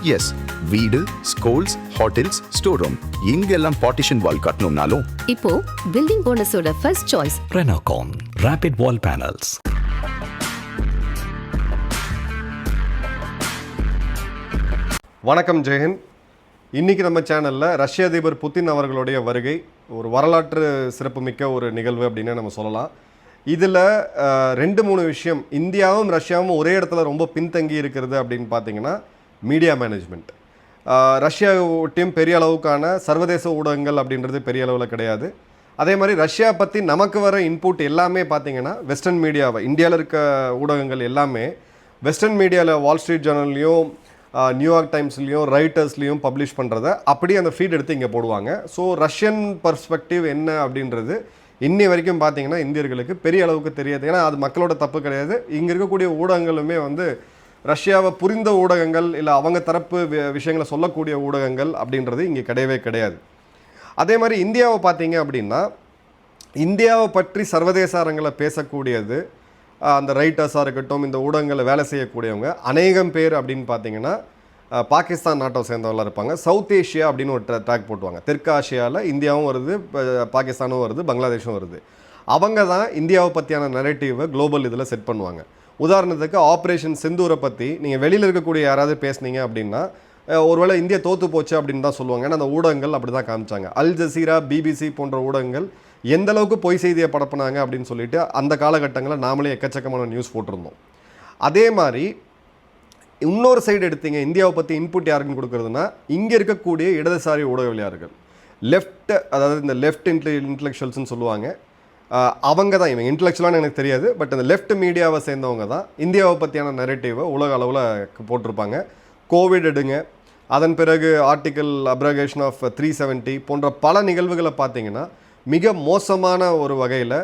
S, வீடு, schools, hotels, store room இங்கெல்லாம் partition wall கட்டணும்னாலும் இப்போ பில்டிங் ஓனர்ஸோட first choice Renocon Rapid Wall Panels. வணக்கம் ஜெயஹிந்த். இன்றைக்கி நம்ம சேனலில் ரஷ்ய அதிபர் புதின் அவர்களுடைய வருகை ஒரு வரலாற்று சிறப்புமிக்க ஒரு நிகழ்வு அப்படின்னு நம்ம சொல்லலாம். இதில் 2-3 விஷயம் இந்தியாவும் ரஷ்யாவும் ஒரே இடத்துல ரொம்ப பின்தங்கி இருக்கிறது அப்படின்னு பார்த்தீங்கன்னா மீடியா மேனேஜ்மெண்ட். ரஷ்யாவிட்டையும் பெரிய அளவுக்கான சர்வதேச ஊடகங்கள் அப்படின்றது பெரிய அளவில் கிடையாது. அதே மாதிரி ரஷ்யா பற்றி நமக்கு வர இன்புட் எல்லாமே பார்த்தீங்கன்னா வெஸ்டர்ன் மீடியாவை, இந்தியாவில் இருக்க ஊடகங்கள் எல்லாமே வெஸ்டர்ன் மீடியாவில் வால் ஸ்ட்ரீட் ஜேர்னல்லையும் நியூயார்க் டைம்ஸ்லேயும் ரைட்டர்ஸ்லேயும் பப்ளிஷ் பண்ணுறத அப்படியே அந்த ஃபீட் எடுத்து இங்கே போடுவாங்க. ஸோ ரஷ்யன் பர்ஸ்பெக்டிவ் என்ன அப்படின்றது இன்னி வரைக்கும் பார்த்தீங்கன்னா இந்தியர்களுக்கு பெரிய அளவுக்கு தெரியாது. ஏன்னா அது மக்களோட தப்பு கிடையாது. இங்கே இருக்கக்கூடிய ஊடகங்களுமே ரஷ்யாவை புரிந்த ஊடகங்கள் இல்லை அவங்க தரப்பு விஷயங்களை சொல்லக்கூடிய ஊடகங்கள் அப்படின்றது இங்கே கிடையவே கிடையாது. அதே மாதிரி இந்தியாவை பார்த்தீங்க அப்படின்னா இந்தியாவை பற்றி சர்வதேச அரங்கில் பேசக்கூடியது அந்த ரைட்டர்ஸாக இருக்கட்டும், இந்த ஊடகங்களில் வேலை செய்யக்கூடியவங்க அநேகம் பேர் அப்படின்னு பார்த்தீங்கன்னா பாகிஸ்தான் நாட்டை சேர்ந்தவங்களாக இருப்பாங்க. சவுத் ஏஷியா அப்படின்னு ஒரு ட்ராக் போட்டுவாங்க. தெற்கு ஆசியாவில் இந்தியாவும் வருது, பாகிஸ்தானும் வருது, பங்களாதேஷும் வருது. அவங்க தான் இந்தியாவை பற்றியான நரேட்டிவை குளோபல் இதில் செட் பண்ணுவாங்க. உதாரணத்துக்கு ஆப்ரேஷன் சிந்தூரை பற்றி நீங்கள் வெளியில் இருக்கக்கூடிய யாராவது பேசுனீங்க அப்படின்னா ஒருவேளை இந்தியா தோற்று போச்சு அப்படின்னு தான் சொல்லுவாங்க. ஏன்னா அந்த ஊடகங்கள் அப்படி தான் காமிச்சாங்க. அல் ஜசீரா, பிபிசி போன்ற ஊடகங்கள் எந்த அளவுக்கு பொய் செய்தியை பரப்புனாங்க அப்படின்னு சொல்லிட்டு அந்த காலகட்டங்களில் நாமளே எக்கச்சக்கமான நியூஸ் போட்டிருந்தோம். அதே மாதிரி இன்னொரு சைடு எடுத்தீங்க, இந்தியாவை பற்றி இன்புட் யாருக்குன்னு கொடுக்குறதுனா இங்கே இருக்கக்கூடிய இடதுசாரி ஊடகவியலாளர்கள், லெஃப்ட், அதாவது இந்த லெஃப்ட் இன்டலெக்சுவல்ஸ்ன்னு சொல்லுவாங்க. அவங்க தான், இவங்க இன்டலெக்சுவலானு எனக்கு தெரியாது, பட் அந்த லெஃப்ட் மீடியாவை சேர்ந்தவங்க தான் இந்தியாவை பற்றியான நரேட்டிவை உலக அளவில் போட்டிருப்பாங்க. கோவிட் எடுங்க, அதன் பிறகு ஆர்டிக்கல் அப்ரகேஷன் ஆஃப் 370 போன்ற பல நிகழ்வுகளை பார்த்தீங்கன்னா மிக மோசமான ஒரு வகையில்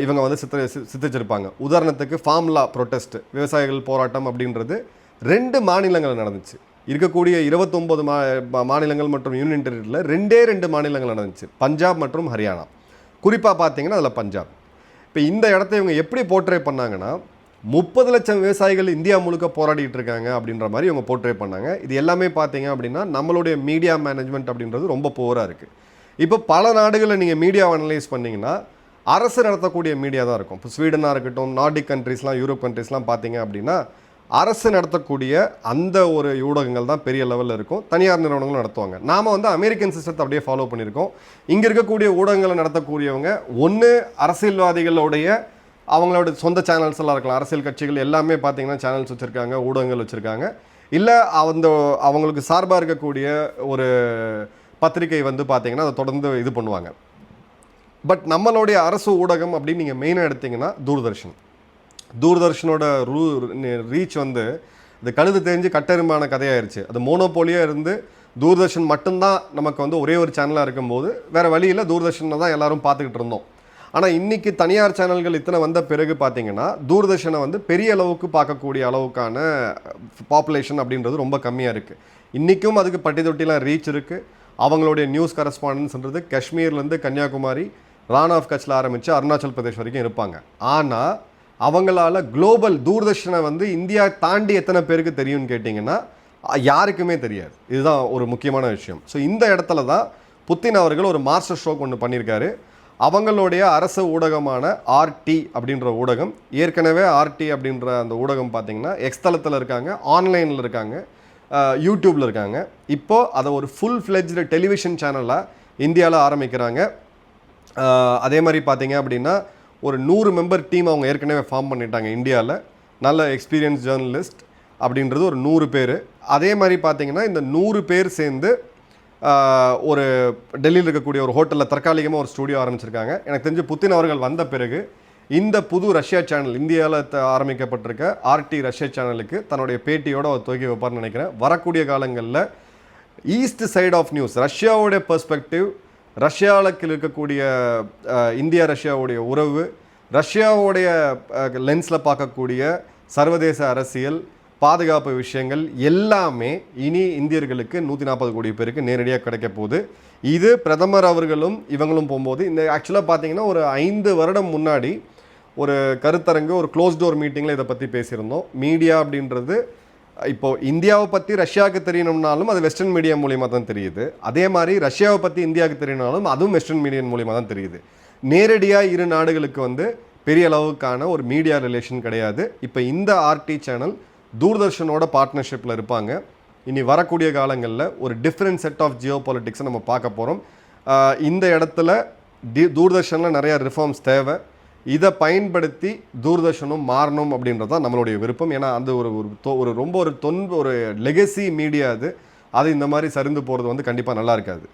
இவங்க சித்தரிச்சிருப்பாங்க. உதாரணத்துக்கு ஃபார்ம்லா ப்ரொட்டஸ்ட், விவசாயிகள் போராட்டம் அப்படின்றது 2 மாநிலங்கள் நடந்துச்சு. இருக்கக்கூடிய 29 மாநிலங்கள் மற்றும் யூனியன் டெரிட்டரியில் 2 மாநிலங்கள் நடந்துச்சு, பஞ்சாப் மற்றும் ஹரியானா. குறிப்பாக பார்த்தீங்கன்னா அதில் பஞ்சாப். இப்போ இந்த இடத்த இவங்க எப்படி போர்ட்ரே பண்ணாங்கன்னா 30 லட்சம் விவசாயிகள் இந்தியா முழுக்க போராடிட்டு இருக்காங்க அப்படின்ற மாதிரி இவங்க போர்ட்ரே பண்ணாங்க. இது எல்லாமே பார்த்தீங்க அப்படின்னா நம்மளுடைய மீடியா மேனேஜ்மெண்ட் அப்படின்றது ரொம்ப புவராக இருக்குது. இப்போ பல நாடுகளில் நீங்கள் மீடியாவை அனலைஸ் பண்ணிங்கன்னா அரசு நடத்தக்கூடிய மீடியா தான் இருக்கும். இப்போ ஸ்வீடனாக இருக்கட்டும், நார்டிக் கண்ட்ரீஸ்லாம், யூரோப் கண்ட்ரீஸ்லாம் பார்த்தீங்க அப்படின்னா அரசு நடத்தக்கூடிய அந்த ஒரு ஊடகங்கள் தான் பெரிய லெவலில் இருக்கும். தனியார் நிறுவனங்களும் நடத்துவாங்க. நாம் அமெரிக்கன் சிஸ்டத்தை அப்படியே ஃபாலோ பண்ணியிருக்கோம். இங்கே இருக்கக்கூடிய ஊடகங்களை நடத்தக்கூடியவங்க ஒன்று அரசியல்வாதிகளுடைய அவங்களோட சொந்த சேனல்ஸ் எல்லாம் இருக்கலாம். அரசியல் கட்சிகள் எல்லாமே பார்த்தீங்கன்னா சேனல்ஸ் வச்சுருக்காங்க, ஊடகங்கள் வச்சுருக்காங்க. இல்லை அவங்களுக்கு சார்பாக இருக்கக்கூடிய ஒரு பத்திரிகை பார்த்தீங்கன்னா அதை தொடர்ந்து இது பண்ணுவாங்க. பட் நம்மளுடைய அரசு ஊடகம் அப்படின்னு நீங்கள் மெயினாக எடுத்திங்கன்னா தூர்தர்ஷனோட ரீச் இது கழுது தெரிஞ்சு கட்டெருமான கதையாயிருச்சு. அது மோனோபோலியாக இருந்து தூர்தர்ஷன் மட்டும்தான் நமக்கு ஒரே ஒரு சேனலாக இருக்கும்போது வேறு வழியில் தூர்தர்ஷனை தான் எல்லோரும் பார்த்துக்கிட்டு இருந்தோம். ஆனால் இன்றைக்கி தனியார் சேனல்கள் இத்தனை வந்த பிறகு பார்த்தீங்கன்னா தூர்தர்ஷனை பெரிய அளவுக்கு பார்க்கக்கூடிய அளவுக்கான பாப்புலேஷன் அப்படின்றது ரொம்ப கம்மியாக இருக்குது. இன்றைக்கும் அதுக்கு பட்டி தொட்டிலாம் ரீச் இருக்குது. அவங்களுடைய நியூஸ் கரஸ்பாண்டன்ஸ்ன்றது காஷ்மீர்லேருந்து கன்னியாகுமரி, ரான் ஆஃப் கட்சில் ஆரம்பித்து அருணாச்சல் பிரதேஷ் வரைக்கும் இருப்பாங்க. ஆனால் அவங்களால குளோபல் தூர்தர்ஷனை இந்தியா தாண்டி எத்தனை பேருக்கு தெரியும்னு கேட்டிங்கன்னா யாருக்குமே தெரியாது. இதுதான் ஒரு முக்கியமான விஷயம். ஸோ இந்த இடத்துல தான் புத்தின் அவர்கள் ஒரு மாஸ்டர் ஸ்ட்ரோக் ஒன்று பண்ணியிருக்காரு. அவங்களுடைய அரசு ஊடகமான ஆர்டி அப்படின்ற ஊடகம், ஏற்கனவே ஆர்டி அப்படின்ற அந்த ஊடகம் பார்த்திங்கன்னா எக்ஸ்தலத்தில் இருக்காங்க, ஆன்லைனில் இருக்காங்க, யூடியூப்பில் இருக்காங்க. இப்போது அதை ஒரு ஃபுல் ஃப்ளெஜ்டு டெலிவிஷன் சேனலாக இந்தியாவில் ஆரம்பிக்கிறாங்க. அதே மாதிரி பார்த்தீங்க அப்படின்னா ஒரு 100 மெம்பர் டீம் அவங்க ஏற்கனவே ஃபார்ம் பண்ணிட்டாங்க இந்தியாவில். நல்ல எக்ஸ்பீரியன்ஸ் ஜேர்னலிஸ்ட் அப்படின்றது ஒரு 100 பேர். அதே மாதிரி பார்த்தீங்கன்னா இந்த 100 பேர் சேர்ந்து ஒரு டெல்லியில் இருக்கக்கூடிய ஒரு ஹோட்டலில் தற்காலிகமாக ஒரு ஸ்டூடியோ ஆரம்பிச்சிருக்காங்க. எனக்கு தெரிஞ்சு புத்தின் அவர்கள் வந்த பிறகு இந்த புது ரஷ்யா சேனல், இந்தியாவில் ஆரம்பிக்கப்பட்டிருக்க ஆர்டி ரஷ்யா சேனலுக்கு தன்னுடைய பேட்டியோடு அவர் துவக்கி வைப்பார்னு நினைக்கிறேன். வரக்கூடிய காலங்களில் ஈஸ்ட் சைட் ஆஃப் நியூஸ், ரஷ்யாவுடைய பெர்ஸ்பெக்டிவ், ரஷ்யாவுக்கு இருக்கக்கூடிய இந்தியா ரஷ்யாவுடைய உறவு, ரஷ்யாவுடைய லென்ஸில் பார்க்கக்கூடிய சர்வதேச அரசியல், பாதுகாப்பு விஷயங்கள் எல்லாமே இனி இந்தியர்களுக்கு 140 கோடி பேருக்கு நேரடியாக கிடைக்க போகுது. இது பிரதமர் அவர்களும் இவங்களும் போகும்போது இந்த ஆக்சுவலாக பார்த்தீங்கன்னா ஒரு 5 வருடம் முன்னாடி ஒரு கருத்தரங்கு, ஒரு க்ளோஸ் டோர் மீட்டிங்கில் இதை பற்றி பேசியிருந்தோம். மீடியா அப்படின்றது இப்போது இந்தியாவை பற்றி ரஷ்யாவுக்கு தெரியணும்னாலும் அது வெஸ்டர்ன் மீடியா மூலியமாக தான் தெரியுது. அதே மாதிரி ரஷ்யாவை பற்றி இந்தியாவுக்கு தெரியணும்னாலும் அதுவும் வெஸ்டர்ன் மீடியா மூலியமாக தான் தெரியுது. நேரடியாக இரு நாடுகளுக்கு வந்து பெரிய அளவுக்கான ஒரு மீடியா ரிலேஷன் கிடையாது. இப்போ இந்த ஆர்டி சேனல் தூர்தர்ஷனோட பார்ட்னர்ஷிப்பில் இருப்பாங்க. இனி வரக்கூடிய காலங்களில் ஒரு டிஃப்ரெண்ட் செட் ஆஃப் ஜியோ பாலிட்டிக்ஸை நம்ம பார்க்க போகிறோம். இந்த இடத்துல தூர்தர்ஷனில் நிறையா ரிஃபார்ம்ஸ் தேவை. இதை பயன்படுத்தி தூர்தர்ஷனும் மாறணும் அப்படின்றது தான் நம்மளுடைய விருப்பம். ஏன்னா அந்த ஒரு ரொம்ப ஒரு லெகசி மீடியா அது இந்த மாதிரி சரிந்து போகிறது வந்து கண்டிப்பாக நல்லா இருக்காது.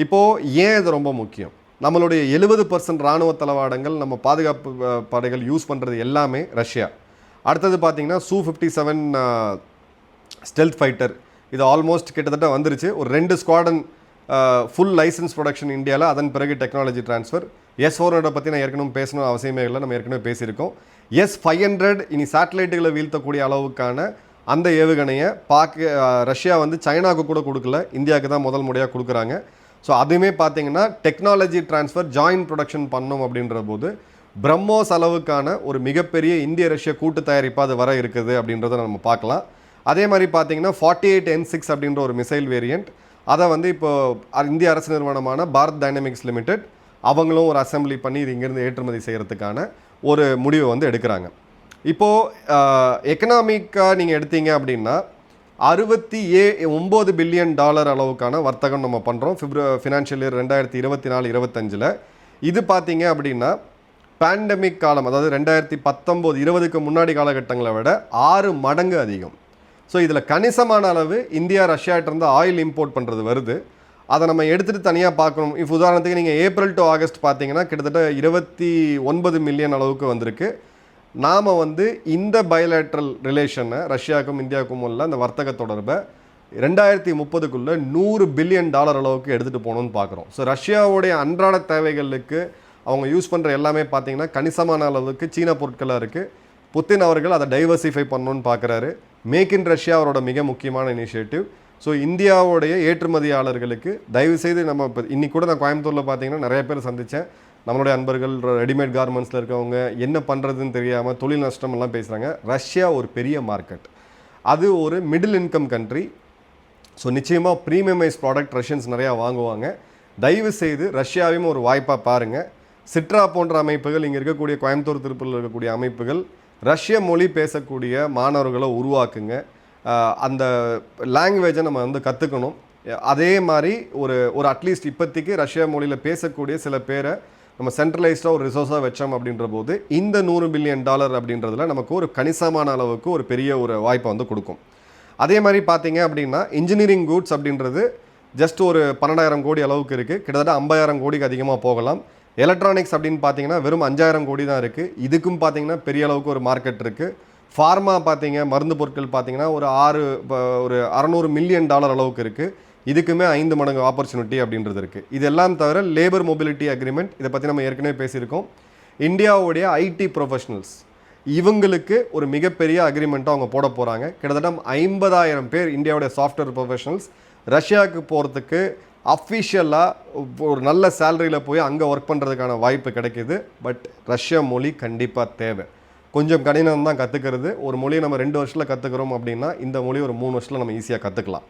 இப்போது ஏன் இது ரொம்ப முக்கியம்? நம்மளுடைய 70% இராணுவ தளவாடங்கள் நம்ம பாதுகாப்பு படைகள் யூஸ் பண்ணுறது எல்லாமே ரஷ்யா. அடுத்தது பார்த்திங்கன்னா Su-57 ஸ்டெல்த் ஃபைட்டர், இது ஆல்மோஸ்ட் கிட்டத்தட்ட வந்துருச்சு. ஒரு 2 ஸ்குவாடன் ஃபுல் லைசன்ஸ் ப்ரொடக்ஷன் இந்தியாவில், அதன் பிறகு டெக்னாலஜி ட்ரான்ஸ்ஃபர். S-400 பற்றி நான் ஏற்கனவே பேசணும் அவசியமே இல்லை, நம்ம ஏற்கனவே பேசியிருக்கோம். S-500 இனி சேட்டலைட்டுகளை வீழ்த்தக்கூடிய அளவுக்கான அந்த ஏவுகணையை ரஷ்யா வந்து சைனாவுக்கு கூட கொடுக்கல, இந்தியாவுக்கு தான் முதல் முறையாக கொடுக்குறாங்க. ஸோ அதுவுமே பார்த்தீங்கன்னா டெக்னாலஜி ட்ரான்ஸ்ஃபர் ஜாயின்ட் ப்ரொடக்ஷன் பண்ணோம் அப்படின்ற போது பிரம்மோஸ் அளவுக்கான ஒரு மிகப்பெரிய இந்திய ரஷ்ய கூட்டு தயாரிப்பு அது வர இருக்குது அப்படின்றத நம்ம பார்க்கலாம். அதே மாதிரி பார்த்தீங்கன்னா 48N6 அப்படின்ற ஒரு மிசைல் வேரியண்ட், அதை வந்து இப்போ இந்திய அரசு நிறுவனமான பாரத் டைனமிக்ஸ் லிமிடெட் அவங்களும் ஒரு அசம்பிளி பண்ணி இது இங்கேருந்து ஏற்றுமதி செய்கிறதுக்கான ஒரு முடிவை வந்து எடுக்கிறாங்க. இப்போது எக்கனாமிக்காக நீங்கள் எடுத்தீங்க அப்படின்னா $69 பில்லியன் அளவுக்கான வர்த்தகம் நம்ம பண்ணுறோம் ஃபினான்ஷியல் இயர் 2024-25. இது பார்த்தீங்க அப்படின்னா பேண்டமிக் காலம், அதாவது 2019-20க்கு முன்னாடி காலகட்டங்களை விட 6 மடங்கு அதிகம். ஸோ இதில் கணிசமான அளவு இந்தியா ரஷ்யாட்டிருந்து ஆயில் இம்போர்ட் பண்ணுறது வருது. அதை நம்ம எடுத்துகிட்டு தனியாக பார்க்கணும். இப்போ உதாரணத்துக்கு நீங்கள் ஏப்ரல் டு ஆகஸ்ட் பார்த்தீங்கன்னா கிட்டத்தட்ட 29 மில்லியன் அளவுக்கு வந்திருக்கு. நாம் வந்து இந்த பைலேட்ரல் ரிலேஷனை ரஷ்யாவுக்கும் இந்தியாவுக்கும் உள்ள அந்த வர்த்தக தொடர்பை 2030க்குள்ளே $100 பில்லியன் அளவுக்கு எடுத்துகிட்டு போகணுன்னு பார்க்குறோம். ஸோ ரஷ்யாவுடைய அன்றாட தேவைகளுக்கு அவங்க யூஸ் பண்ணுற எல்லாமே பார்த்தீங்கன்னா கணிசமான அளவுக்கு சீன பொருட்களாக இருக்குது. புத்தின் அவர்கள் அதை டைவர்சிஃபை பண்ணணுன்னு பார்க்குறாரு. மேக் இன் ரஷ்யா அவரோட மிக முக்கியமான இனிஷியேட்டிவ். ஸோ இந்தியாவுடைய ஏற்றுமதியாளர்களுக்கு தயவுசெய்து நம்ம இப்போ இன்றைக்கி கூட நான் கோயம்புத்தூரில் பார்த்தீங்கன்னா நிறைய பேர் சந்தித்தேன். நம்மளுடைய அன்பர்கள் ரெடிமேட் கார்மெண்ட்ஸில் இருக்கவங்க என்ன பண்ணுறதுன்னு தெரியாமல் தொழில் நஷ்டமெல்லாம் பேசுகிறாங்க. ரஷ்யா ஒரு பெரிய மார்க்கெட், அது ஒரு மிடில் இன்கம் கண்ட்ரி. ஸோ நிச்சயமாக ப்ரீமியமைஸ் ப்ராடக்ட் ரஷ்யன்ஸ் நிறையா வாங்குவாங்க. தயவு செய்து ரஷ்யாவையும் ஒரு வாய்ப்பாக பாருங்கள். சிட்ரா போன்ற அமைப்புகள், இங்கே இருக்கக்கூடிய கோயம்புத்தூர் திருப்பூரில் இருக்கக்கூடிய அமைப்புகள் ரஷ்ய மொழி பேசக்கூடிய மாணவர்களை உருவாக்குங்க. அந்த லாங்குவேஜை நம்ம வந்து கற்றுக்கணும். அதே மாதிரி ஒரு அட்லீஸ்ட் இப்போதைக்கு ரஷ்யா மொழியில் பேசக்கூடிய சில பேரை நம்ம சென்ட்ரலைஸ்டாக ஒரு ரிசோர்ஸாக வச்சோம் அப்படின்ற போது இந்த $100 பில்லியன் அப்படின்றதுல நமக்கு ஒரு கணிசமான அளவுக்கு ஒரு பெரிய ஒரு வாய்ப்பை வந்து கொடுக்கும். அதே மாதிரி பார்த்தீங்க அப்படின்னா இன்ஜினியரிங் கூட்ஸ் அப்படின்றது ஜஸ்ட் ஒரு 12,000 கோடி அளவுக்கு இருக்குது. கிட்டத்தட்ட 50,000 கோடிக்கு அதிகமாக போகலாம். எலக்ட்ரானிக்ஸ் அப்படின்னு பார்த்தீங்கன்னா வெறும் 5,000 கோடி தான் இருக்குது. இதுக்கும் பார்த்தீங்கன்னா பெரிய அளவுக்கு ஒரு மார்க்கெட் இருக்குது. ஃபார்மா பார்த்தீங்க, மருந்து பொருட்கள் பார்த்தீங்கன்னா ஒரு 600 மில்லியன் அளவுக்கு இருக்குது. இதுக்குமே 5 மடங்கு ஆப்பர்ச்சுனிட்டி அப்படின்றது இருக்குது. இதெல்லாம் தவிர லேபர் மொபிலிட்டி அக்ரிமெண்ட், இதை பற்றி நம்ம ஏற்கனவே பேசியிருக்கோம். இந்தியாவுடைய ஐடி ப்ரொஃபஷனல்ஸ் இவங்களுக்கு ஒரு மிகப்பெரிய அக்ரிமெண்ட்டை அவங்க போட போகிறாங்க. கிட்டத்தட்ட 50,000 பேர் இந்தியாவுடைய சாஃப்ட்வேர் ப்ரொஃபஷனல்ஸ் ரஷ்யாவுக்கு போகிறதுக்கு அஃபிஷியலாக ஒரு நல்ல சேலரியில் போய் அங்கே ஒர்க் பண்ணுறதுக்கான வாய்ப்பு கிடைக்கிது. பட் ரஷ்யா மொழி கண்டிப்பாக தேவை. கொஞ்சம் கடினம் தான் கற்றுக்கிறது. ஒரு மொழியை நம்ம 2 வருஷத்தில் கற்றுக்கிறோம் அப்படின்னா இந்த மொழி ஒரு 3 வருஷத்தில் நம்ம ஈஸியாக கற்றுக்கலாம்.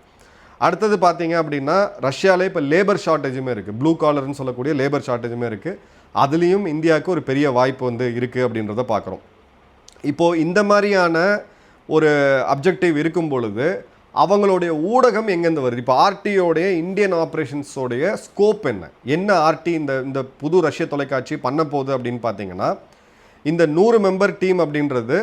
அடுத்தது பார்த்தீங்க அப்படின்னா ரஷ்யாவிலே இப்போ லேபர் ஷார்ட்டேஜுமே இருக்குது. ப்ளூ காலர்னு சொல்லக்கூடிய லேபர் ஷார்ட்டேஜுமே இருக்குது. அதுலேயும் இந்தியாவுக்கு ஒரு பெரிய வாய்ப்பு வந்து இருக்குது அப்படின்றத பார்க்குறோம். இப்போது இந்த மாதிரியான ஒரு அப்ஜெக்டிவ் இருக்கும் பொழுது அவங்களுடைய ஊடகம் எங்கேருந்து வருது? இப்போ ஆர்டியோடைய இந்தியன் ஆப்ரேஷன்ஸோடைய ஸ்கோப் என்ன ஆர்டி இந்த புது ரஷ்ய தொலைக்காட்சி பண்ண போகுது அப்படின்னு பார்த்தீங்கன்னா, இந்த 100 மெம்பர் டீம் அப்படின்றது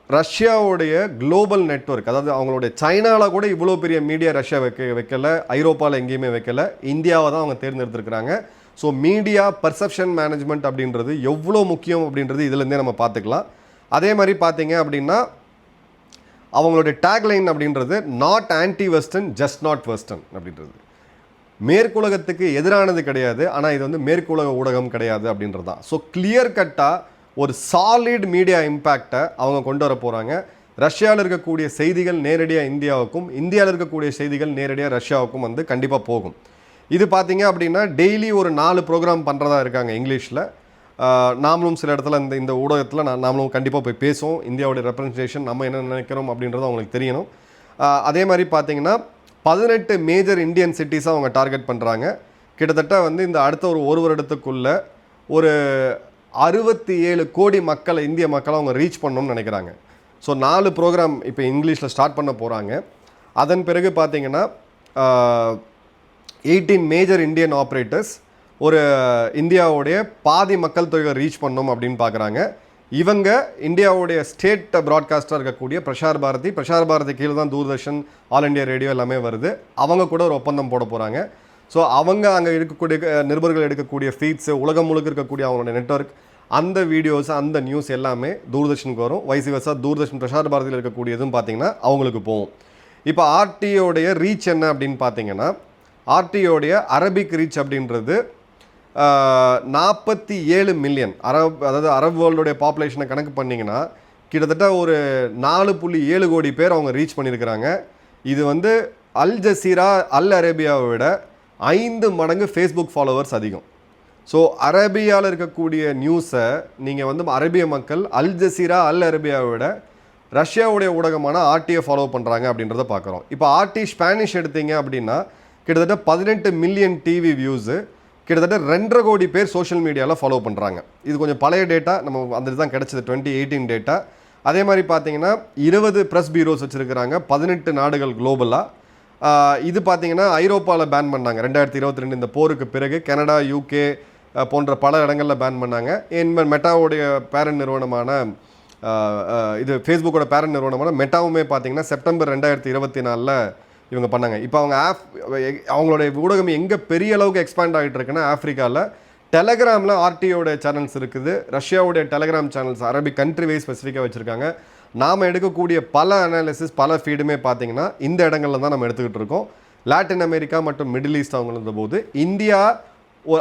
ரஷ்யாவுடைய குளோபல் நெட்வொர்க். அதாவது அவங்களுடைய சைனாவில் கூட இவ்வளோ பெரிய மீடியா ரஷ்யா வைக்கல, ஐரோப்பாவில் எங்கேயுமே வைக்கல, இந்தியாவை தான் அவங்க தேர்ந்தெடுத்துருக்கிறாங்க. ஸோ மீடியா பர்செப்ஷன் மேனேஜ்மெண்ட் அப்படின்றது எவ்வளோ முக்கியம் அப்படின்றது இதுலேருந்தே நம்ம பார்த்துக்கலாம். அதே மாதிரி பார்த்தீங்க அப்படின்னா அவங்களுடைய டேக்லைன் அப்படின்றது not anti western, just not western அப்படின்றது. மேற்குலகத்துக்கு எதிரானது கிடையாது, ஆனால் இது வந்து மேற்குலக ஊடகம் கிடையாது அப்படின்றது தான். ஸோ கிளியர் கட்டாக ஒரு சாலிட் மீடியா இம்பேக்டை அவங்க கொண்டு வர போகிறாங்க. ரஷ்யாவில் இருக்கக்கூடிய செய்திகள் நேரடியாக இந்தியாவுக்கும், இந்தியாவில் இருக்கக்கூடிய செய்திகள் நேரடியாக ரஷ்யாவுக்கும் வந்து கண்டிப்பாக போகும். இது பார்த்தீங்க அப்படின்னா டெய்லி ஒரு 4 ப்ரோக்ராம் பண்ணுறதா இருக்காங்க இங்கிலீஷில். நாமளும் சில இடத்துல இந்த ஊடகத்தில் நாமளும் கண்டிப்பாக போய் பேசுவோம். இந்தியாவுடைய ரெப்ரசன்டேஷன் நம்ம என்ன நினைக்கிறோம் அப்படின்றது அவங்களுக்கு தெரியணும். அதே மாதிரி பார்த்தீங்கன்னா 18 மேஜர் இந்தியன் சிட்டிஸை அவங்க டார்கெட் பண்ணுறாங்க. கிட்டத்தட்ட வந்து இந்த அடுத்த ஒரு வருடத்துக்குள்ளே ஒரு 67 கோடி மக்களை, இந்திய மக்களை அவங்க ரீச் பண்ணணும்னு நினைக்கிறாங்க. ஸோ 4 ப்ரோக்ராம் இப்போ இங்கிலீஷில் ஸ்டார்ட் பண்ண போகிறாங்க. அதன் பிறகு பார்த்தீங்கன்னா 18 மேஜர் இந்தியன் ஆப்ரேட்டர்ஸ் ஒரு இந்தியாவுடைய பாதி மக்கள் தொகையை ரீச் பண்ணணும் அப்படின்னு பார்க்குறாங்க. இவங்க இந்தியாவுடைய ஸ்டேட் ப்ராட்காஸ்டாக இருக்கக்கூடிய பிரசார் பாரதி கீழே தான் தூர்தர்ஷன், ஆல் இண்டியா ரேடியோ எல்லாமே வருது. அவங்க கூட ஒரு ஒப்பந்தம் போட போகிறாங்க. ஸோ அவங்க அங்கே இருக்கக்கூடிய நிருபர்கள் எடுக்கக்கூடிய ஃபீட்ஸு, உலகம் முழுக்க இருக்கக்கூடிய அவங்களுடைய நெட்வொர்க், அந்த வீடியோஸ், அந்த நியூஸ் எல்லாமே தூர்தர்ஷனுக்கு வரும். வைசி வர்சா தூர்தர்ஷன் பிரசார் பாரதியில் இருக்கக்கூடியதும் பார்த்திங்கன்னா அவங்களுக்கு போகும். இப்போ ஆர்டிஓடைய ரீச் என்ன அப்படின்னு பார்த்தீங்கன்னா, ஆர்டிஓடைய அரபிக் ரீச் அப்படின்றது 47 மில்லியன். அதாவது அரபு வேர்ல்டுடைய பாப்புலேஷனை கணக்கு பண்ணிங்கன்னா கிட்டத்தட்ட ஒரு 4.7 கோடி பேர் அவங்க ரீச் பண்ணியிருக்கிறாங்க. இது வந்து அல் ஜசீரா, அல் அரேபியாவை விட 5 மடங்கு ஃபேஸ்புக் ஃபாலோவர்ஸ் அதிகம். ஸோ அரேபியாவில் இருக்கக்கூடிய நியூஸை நீங்கள் வந்து அரேபிய மக்கள் அல் ஜசீரா, அல் அரேபியாவை விட ரஷ்யாவுடைய ஊடகமான ஆர்டியை ஃபாலோ பண்ணுறாங்க அப்படின்றத பார்க்குறோம். இப்போ ஆர்டி ஸ்பானிஷ் எடுத்தீங்க அப்படின்னா கிட்டத்தட்ட 18 மில்லியன் டிவி வியூஸு, கிட்டத்தட்ட 2.5 கோடி பேர் சோஷியல் மீடியாவில் ஃபாலோ பண்ணுறாங்க. இது கொஞ்சம் பழைய டேட்டா, நம்ம அந்த இதுதான் கிடச்சிது, 2018 டேட்டா. அதே மாதிரி பார்த்தீங்கன்னா 20 ப்ரெஸ் பியூரோஸ் வச்சுருக்கிறாங்க, 18 நாடுகள் குளோபலாக. இது பார்த்தீங்கன்னா ஐரோப்பாவில் பேன் பண்ணாங்க 2022 இந்த போருக்கு பிறகு. கனடா, யூகே போன்ற பல இடங்களில் பேன் பண்ணாங்க. மெட்டாவுடைய பேரண்ட் நிறுவனமான இது ஃபேஸ்புக்கோட பேரண்ட் நிறுவனமான மெட்டாவுமே பார்த்தீங்கன்னா செப்டம்பர் 2024 இவங்க பண்ணாங்க. இப்போ அவங்க அவங்களுடைய ஊடகம் எங்கே பெரிய அளவுக்கு எக்ஸ்பேண்ட் ஆகிட்டு இருக்குன்னா ஆஃப்ரிக்காவில் டெலகிராமில் ஆர்டிஓட சேனல்ஸ் இருக்குது. ரஷ்யாவுடைய Telegram channels Arabic country wise ஸ்பெசிஃபிக்காக வச்சுருக்காங்க. நாம் எடுக்கக்கூடிய பல அனாலிசிஸ், பல ஃபீடுமே பார்த்தீங்கன்னா இந்த இடங்களில் தான் நம்ம எடுத்துக்கிட்டு இருக்கோம். லாட்டின் அமெரிக்கா மற்றும் மிடில் ஈஸ்ட் அவங்க இருந்தபோது இந்தியா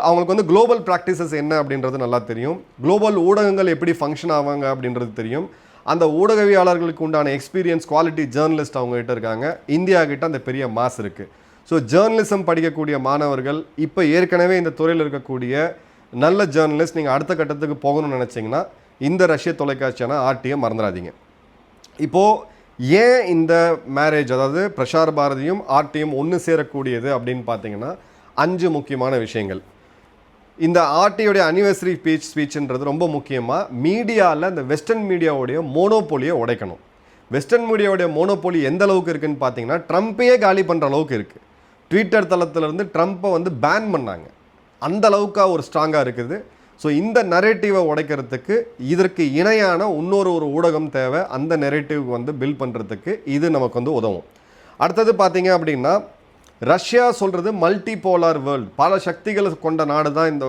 அவங்களுக்கு வந்து குளோபல் ப்ராக்டிசஸ் என்ன அப்படின்றது நல்லா தெரியும். குளோபல் ஊடகங்கள் எப்படி ஃபங்க்ஷன் ஆவாங்க அப்படின்றது தெரியும். அந்த ஊடகவியாளர்களுக்கு உண்டான எக்ஸ்பீரியன்ஸ், குவாலிட்டி ஜேர்னலிஸ்ட் அவங்ககிட்ட இருக்காங்க. இந்தியா கிட்ட அந்த பெரிய மாஸ் இருக்குது. ஸோ ஜேர்னலிசம் படிக்கக்கூடிய மாணவர்கள், இப்போ ஏற்கனவே இந்த துறையில் இருக்கக்கூடிய நல்ல ஜேர்னலிஸ்ட், நீங்கள் அடுத்த கட்டத்துக்கு போகணும்னு நினச்சிங்கன்னா இந்த ரஷ்ய தொலைக்காட்சியான ஆர்டியை மறந்துடாதீங்க. இப்போது ஏன் இந்த மேரேஜ், அதாவது பிரசார் பாரதியும் ஆர்டியும் ஒன்று சேரக்கூடியது அப்படின்னு பார்த்தீங்கன்னா 5 முக்கியமான விஷயங்கள். இந்த ஆர்டியோடைய அனிவர்சரி ஸ்பீச்ன்றது ரொம்ப முக்கியமாக மீடியாவில் இந்த வெஸ்டர்ன் மீடியாவுடைய மோனோபோலியை உடைக்கணும். வெஸ்டர்ன் மீடியாவுடைய மோனோபோலி எந்த அளவுக்கு இருக்குதுன்னு பார்த்தீங்கன்னா ட்ரம்ப்பையே காலி பண்ணுற அளவுக்கு இருக்குது. ட்விட்டர் தளத்திலிருந்து ட்ரம்ப்பை வந்து பேன் பண்ணாங்க. அந்த அளவுக்கு ஒரு ஸ்ட்ராங்காக இருக்குது. ஸோ இந்த நரேட்டிவை உடைக்கிறதுக்கு இதற்கு இணையான இன்னொரு ஊடகம் தேவை. அந்த நரேட்டிவ் வந்து பில்ட் பண்ணுறதுக்கு இது நமக்கு வந்து உதவும். அடுத்தது பார்த்தீங்க அப்படின்னா, ரஷ்யா சொல்கிறது மல்டி போலார் வேர்ல்டு, பல சக்திகளை கொண்ட நாடு தான் இந்த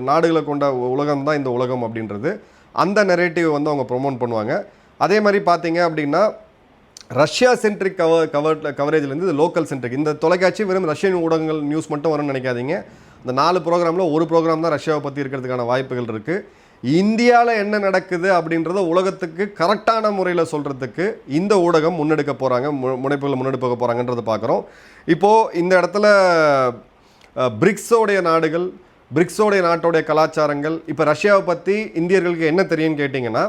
நாடுகளை கொண்ட உலகம் தான் இந்த உலகம் அப்படின்றது. அந்த நெரேட்டிவ் வந்து அவங்க ப்ரொமோட் பண்ணுவாங்க. அதே மாதிரி பார்த்தீங்க அப்படின்னா ரஷ்யா சென்ட்ரிக் கவரேஜ்லேருந்து இது லோக்கல் சென்ட்ரிக். இந்த தொலைக்காட்சி வெறும் ரஷ்யன் ஊடகங்கள் நியூஸ் மட்டும் வரும்னு நினைக்காதீங்க. இந்த 4 ப்ரோக்ராமில் ஒரு ப்ரோக்ராம் தான் ரஷ்யாவை பற்றி இருக்கிறதுக்கான வாய்ப்புகள் இருக்குது. இந்தியாவில் என்ன நடக்குது அப்படின்றத உலகத்துக்கு கரெக்டான முறையில் சொல்கிறதுக்கு இந்த ஊடகம் முன்னெடுக்க போகிறாங்க, முன்னெடுக்க போகிறாங்கன்றதை பார்க்குறோம். இப்போது இந்த இடத்துல பிரிக்ஸோடைய நாடுகள், பிரிக்ஸோடைய நாட்டோடைய கலாச்சாரங்கள், இப்போ ரஷ்யாவை பற்றி இந்தியர்களுக்கு என்ன தெரியும்னு கேட்டிங்கன்னா,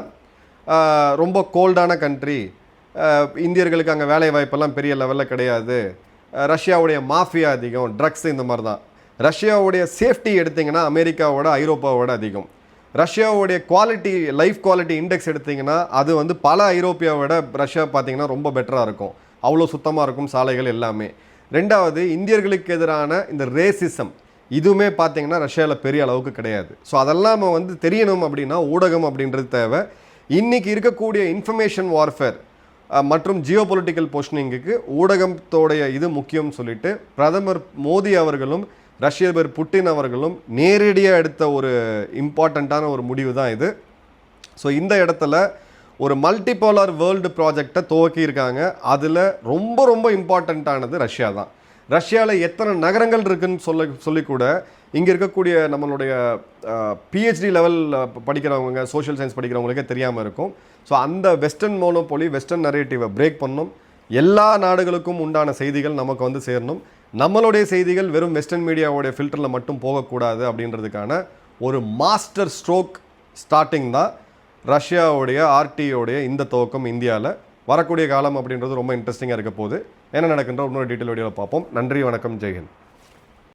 ரொம்ப கோல்டான கண்ட்ரி, இந்தியர்களுக்கு அங்கே வேலை வாய்ப்பெல்லாம் பெரிய லெவலில் கிடையாது, ரஷ்யாவுடைய மாஃபியா அதிகம், ட்ரக்ஸ், இந்த மாதிரி தான். ரஷ்யாவுடைய சேஃப்டி எடுத்திங்கன்னா அமெரிக்காவோட, ஐரோப்பாவோட அதிகம். ரஷ்யாவுடைய குவாலிட்டி, லைஃப் குவாலிட்டி இண்டெக்ஸ் எடுத்திங்கன்னா அது வந்து பல ஐரோப்பியாவோட ரஷ்யா பார்த்திங்கன்னா ரொம்ப பெட்டராக இருக்கும். அவ்வளோ சுத்தமாக இருக்கும் சாலைகள் எல்லாமே. ரெண்டாவது, இந்தியர்களுக்கு எதிரான இந்த ரேசிசம் இதுவுமே பார்த்திங்கன்னா ரஷ்யாவில் பெரிய அளவுக்கு கிடையாது. ஸோ அதெல்லாம் நம்ம வந்து தெரியணும் அப்படின்னா ஊடகம் அப்படின்றது தேவை. இன்றைக்கி இருக்கக்கூடிய இன்ஃபர்மேஷன் வார்ஃபேர் மற்றும் ஜியோ பொலிட்டிக்கல் பொசிஷனிங்குக்கு ஊடகத்தோடைய இது முக்கியம்னு சொல்லிட்டு பிரதமர் மோடி அவர்களும் ரஷ்ய அதிபர் புட்டின் அவர்களும் நேரடியாக எடுத்த ஒரு இம்பார்ட்டண்ட்டான ஒரு முடிவு தான் இது. ஸோ இந்த இடத்துல ஒரு மல்டிபோலார் வேர்ல்டு ப்ராஜெக்டை துவக்கியிருக்காங்க. அதில் ரொம்ப ரொம்ப இம்பார்ட்டண்ட்டானது ரஷ்யா தான். ரஷ்யாவில் எத்தனை நகரங்கள் இருக்குதுன்னு சொல்லி கூட இங்கே இருக்கக்கூடிய நம்மளுடைய பிஹெச்டி லெவல் படிக்கிறவங்க, சோஷியல் சயின்ஸ் படிக்கிறவங்களுக்கே தெரியாமல் இருக்கும். ஸோ அந்த வெஸ்டர்ன் மோனோபோலி, வெஸ்டர்ன் நரேட்டிவை பிரேக் பண்ணணும். எல்லா நாடுகளுக்கும் உண்டான செய்திகள் நமக்கு வந்து சேரணும். நம்மளுடைய செய்திகள் வெறும் வெஸ்டர்ன் மீடியாவோடைய ஃபில்டரில் மட்டும் போகக்கூடாது அப்படின்றதுக்கான ஒரு மாஸ்டர் ஸ்ட்ரோக் ஸ்டார்டிங் தான் ரஷ்யாவுடைய ஆர்டிஓடைய இந்த துவக்கம் இந்தியாவில். வரக்கூடிய காலம் அப்படின்றது ரொம்ப இன்ட்ரெஸ்டிங்காக இருக்க போகுது. என்ன நடக்குன்ற இன்னொரு டீட்டெயில் வீடியோவில் பார்ப்போம். நன்றி, வணக்கம், ஜெய்ஹிந்த்.